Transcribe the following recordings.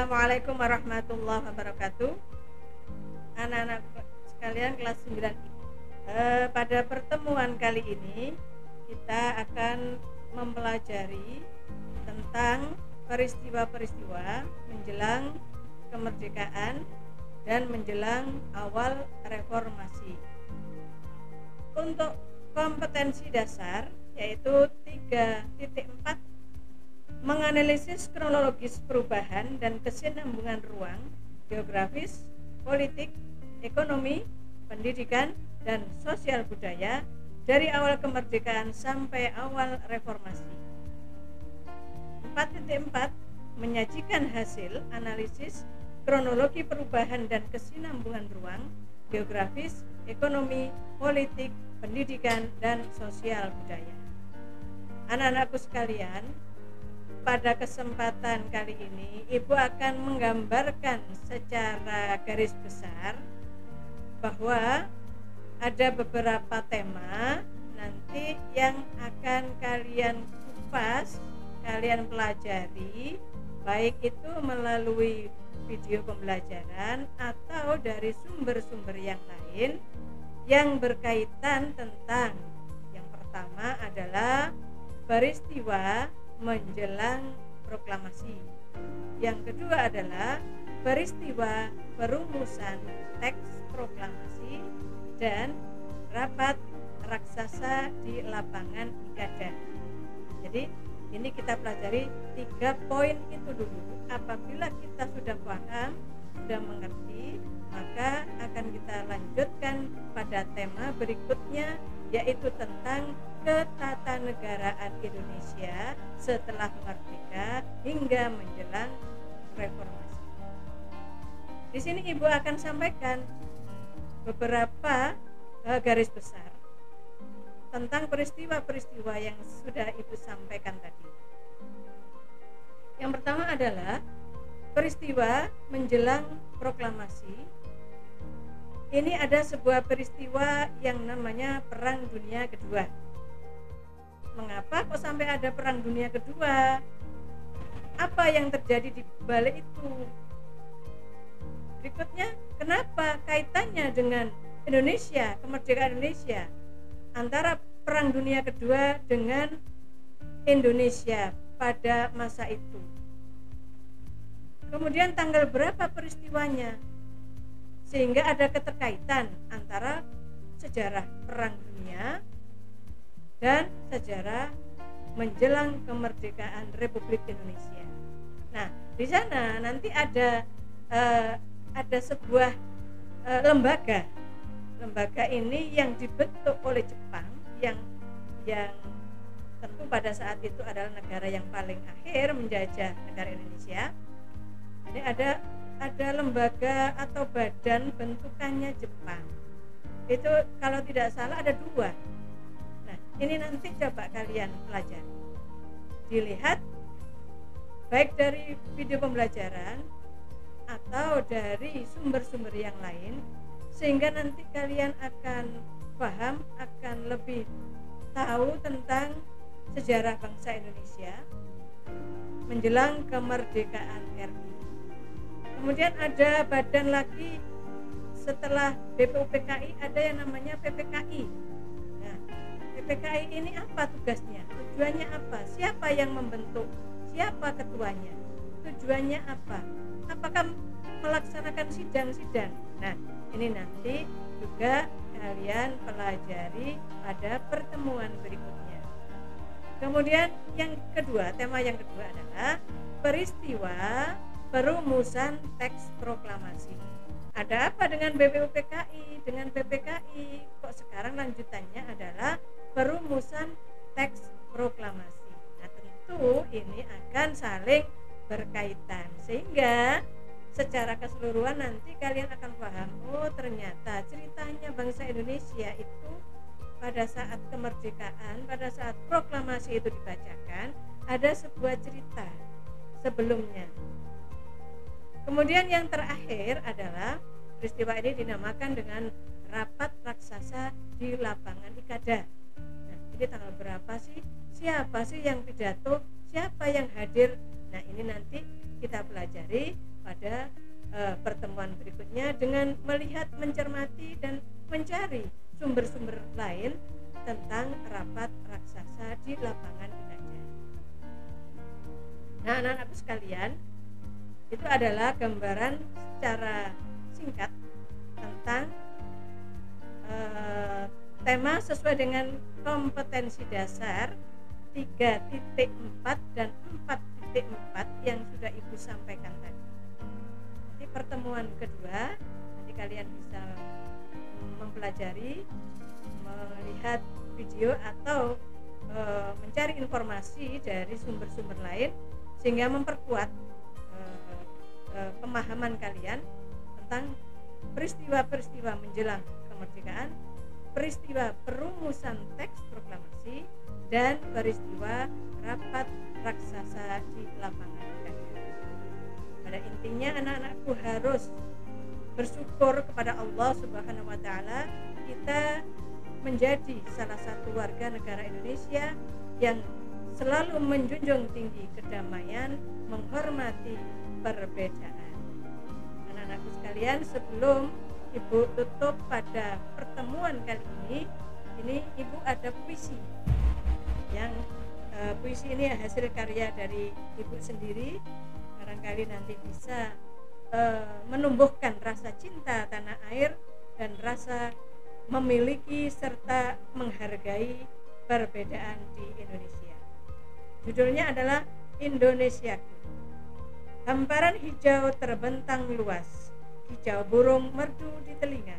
Assalamualaikum warahmatullahi wabarakatuh. Anak-anak sekalian kelas 9I. Pada pertemuan kali ini kita akan mempelajari tentang peristiwa-peristiwa menjelang kemerdekaan dan menjelang awal reformasi. Untuk kompetensi dasar yaitu 3.4, menganalisis kronologis perubahan dan kesinambungan ruang geografis, politik, ekonomi, pendidikan, dan sosial budaya dari awal kemerdekaan sampai awal reformasi. 4.4, menyajikan hasil analisis kronologi perubahan dan kesinambungan ruang geografis, ekonomi, politik, pendidikan, dan sosial budaya. Anak-anakku sekalian, pada kesempatan kali ini Ibu akan menggambarkan secara garis besar bahwa ada beberapa tema nanti yang akan kalian kupas, kalian pelajari, baik itu melalui video pembelajaran atau dari sumber-sumber yang lain yang berkaitan tentang, yang pertama adalah peristiwa menjelang proklamasi. Yang kedua adalah peristiwa perumusan teks proklamasi dan rapat raksasa di lapangan Ikada. Jadi ini kita pelajari 3 poin itu dulu. Apabila kita sudah paham, sudah mengerti, maka akan kita lanjutkan pada tema berikutnya, yaitu tentang ketatanegaraan Indonesia setelah merdeka hingga menjelang reformasi. Di sini Ibu akan sampaikan beberapa garis besar tentang peristiwa-peristiwa yang sudah Ibu sampaikan tadi. Yang pertama adalah peristiwa menjelang proklamasi. Ini ada sebuah peristiwa yang namanya Perang Dunia Kedua. Mengapa kok sampai ada Perang Dunia Kedua? Apa yang terjadi di balik itu? Berikutnya, kenapa kaitannya dengan Indonesia, kemerdekaan Indonesia, antara Perang Dunia Kedua dengan Indonesia pada masa itu? Kemudian tanggal berapa peristiwanya? Sehingga ada keterkaitan antara sejarah Perang Dunia dan sejarah menjelang kemerdekaan Republik Indonesia. Nah, di sana nanti ada sebuah lembaga. Lembaga ini yang dibentuk oleh Jepang, yang tentu pada saat itu adalah negara yang paling akhir menjajah negara Indonesia. Jadi ada lembaga atau badan bentukannya Jepang. Itu kalau tidak salah ada 2. Nah, ini nanti coba kalian pelajari. Dilihat baik dari video pembelajaran atau dari sumber-sumber yang lain, sehingga nanti kalian akan paham, akan lebih tahu tentang sejarah bangsa Indonesia menjelang kemerdekaan RI. Kemudian ada badan lagi setelah BPUPKI, ada yang namanya PPKI. Nah, PPKI ini apa tugasnya? Tujuannya apa? Siapa yang membentuk? Siapa ketuanya? Tujuannya apa? Apakah melaksanakan sidang-sidang? Nah, ini nanti juga kalian pelajari pada pertemuan berikutnya. Kemudian yang kedua, tema yang kedua adalah peristiwa perumusan teks proklamasi. Ada apa dengan BPUPKI, dengan PPKI? Kok sekarang lanjutannya adalah perumusan teks proklamasi. Nah, tentu ini akan saling berkaitan, sehingga secara keseluruhan nanti kalian akan paham, oh ternyata ceritanya bangsa Indonesia itu pada saat kemerdekaan, pada saat proklamasi itu dibacakan, ada sebuah cerita sebelumnya. Kemudian yang terakhir adalah peristiwa ini dinamakan dengan rapat raksasa di lapangan Ikada. Nah, ini tanggal berapa sih? Siapa sih yang pidato? Siapa yang hadir? Nah, ini nanti kita pelajari pada pertemuan berikutnya dengan melihat, mencermati dan mencari sumber-sumber lain tentang rapat raksasa di lapangan Inajah. Nah, anak-anakku sekalian, itu adalah gambaran secara singkat tentang tema sesuai dengan kompetensi dasar 3.4 dan 4.4 yang sudah Ibu sampaikan tadi. Nanti pertemuan kedua, nanti kalian bisa mempelajari, melihat video atau mencari informasi dari sumber-sumber lain sehingga memperkuat pemahaman kalian tentang peristiwa-peristiwa menjelang kemerdekaan, peristiwa perumusan teks proklamasi, dan peristiwa rapat raksasa di lapangan Inajah. Pada intinya anak-anakku harus bersyukur kepada Allah Subhanahu wa taala kita menjadi salah satu warga negara Indonesia yang selalu menjunjung tinggi kedamaian, menghormati perbedaan. Anak-anakku sekalian, sebelum Ibu tutup pada pertemuan kali ini Ibu ada puisi yang puisi ini hasil karya dari Ibu sendiri. Barangkali nanti bisa menumbuhkan rasa cinta tanah air dan rasa memiliki serta menghargai perbedaan di Indonesia. Judulnya adalah Indonesiaku. Hamparan hijau terbentang luas, hijau burung merdu di telinga.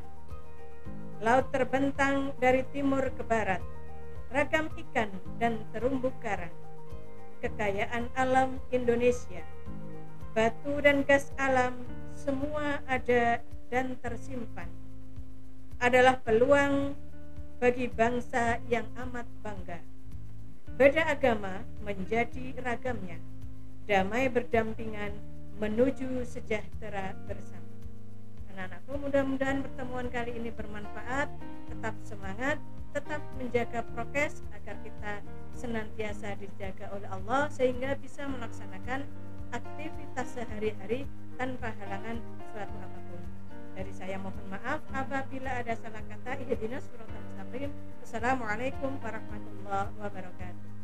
Laut terbentang dari timur ke barat, ragam ikan dan terumbu karang. Kekayaan alam Indonesia, batu dan gas alam semua ada dan tersimpan. Adalah peluang bagi bangsa yang amat bangga. Beda agama menjadi ragamnya, damai berdampingan menuju sejahtera bersama. Anak-anakku, mudah-mudahan pertemuan kali ini bermanfaat. Tetap semangat, tetap menjaga prokes agar kita senantiasa dijaga oleh Allah sehingga bisa melaksanakan aktivitas sehari-hari tanpa halangan suatu apapun. Dari saya mohon maaf apabila ada salah kata. Ihdinas siratal mustaqim. Assalamualaikum warahmatullahi wabarakatuh.